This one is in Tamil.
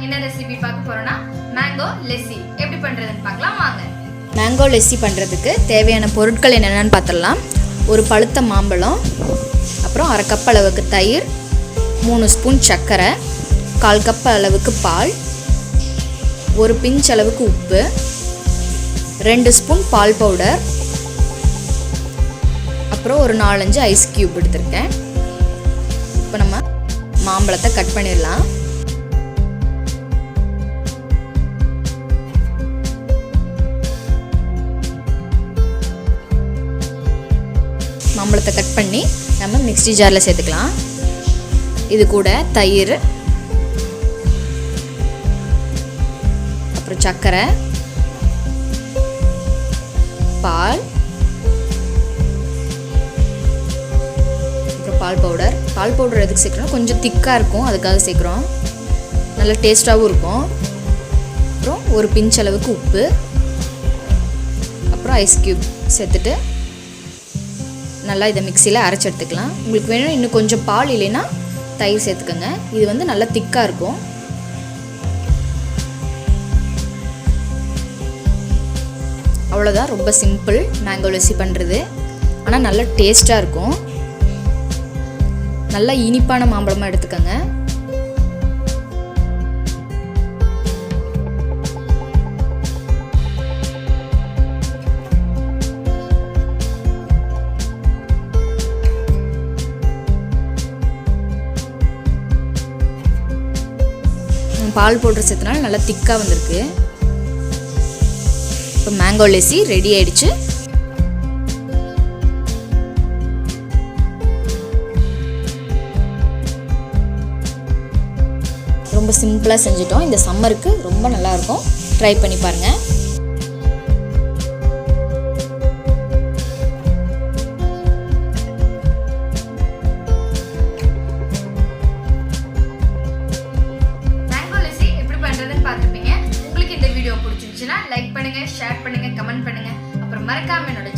என்ன ரெசிபி பார்க்க போறோம்னா மேங்கோ லெஸ்ஸி எப்படி பண்றதுன்னு பார்க்கலாம் வாங்க. மேங்கோ லெஸ்ஸி பண்ணுறதுக்கு தேவையான பொருட்கள் என்னென்னு பார்த்துடலாம். ஒரு பழுத்த மாம்பழம், அப்புறம் 1/2 கப் அளவுக்கு தயிர், 3 ஸ்பூன் சர்க்கரை, 1/4 கப் அளவுக்கு பால், ஒரு பிஞ்ச் அளவுக்கு உப்பு, 2 ஸ்பூன் பால் பவுடர், அப்புறம் ஒரு 4-5 ஐஸ் க்யூப் எடுத்திருக்கேன். இப்போ நம்ம மாம்பழத்தை கட் பண்ணிடலாம். மாம்பழத்தை கட் பண்ணி நம்ம மிக்ஸி ஜாரில் சேர்த்துக்கலாம். இது கூட தயிர், அப்புறம் சர்க்கரை, பால், அப்புறம் பால் பவுடர் எதுக்கு சேர்க்குறோம், கொஞ்சம் திக்காக இருக்கும் அதுக்காக சேர்க்குறோம், நல்ல டேஸ்ட்டாகவும் இருக்கும். அப்புறம் ஒரு பிஞ்ச் அளவுக்கு உப்பு, அப்புறம் ஐஸ் க்யூப் சேர்த்துட்டு நல்லா இதை மிக்சியில் அரைச்சி எடுத்துக்கலாம். உங்களுக்கு வேணும் இன்னும் கொஞ்சம் பால் இல்லைன்னா தயிர் சேர்த்துக்கோங்க. இது வந்து நல்லா திக்காக இருக்கும். அவ்வளோதான், ரொம்ப சிம்பிள் மேங்கோ லெஸ்ஸி பண்ணுறது. ஆனால் நல்லா டேஸ்ட்டாக இருக்கும். நல்லா இனிப்பான மாம்பழமாக எடுத்துக்கோங்க. பால் பவுடர் சேர்த்தனால நல்லா திக்காக வந்திருக்கு. இப்போ மேங்கோ லெஸ்ஸி ரெடி ஆயிடுச்சு. ரொம்ப சிம்பிளாக செஞ்சிட்டோம். இந்த சம்மருக்கு ரொம்ப நல்லாயிருக்கும், ட்ரை பண்ணி பாருங்கள். பார்த்துருப்பீங்க. உங்களுக்கு இந்த வீடியோ பிடிச்சிருந்துச்சுன்னா லைக் பண்ணுங்க, ஷேர் பண்ணுங்க, கமெண்ட் பண்ணுங்க. அப்புறம் மறக்காம என்னோட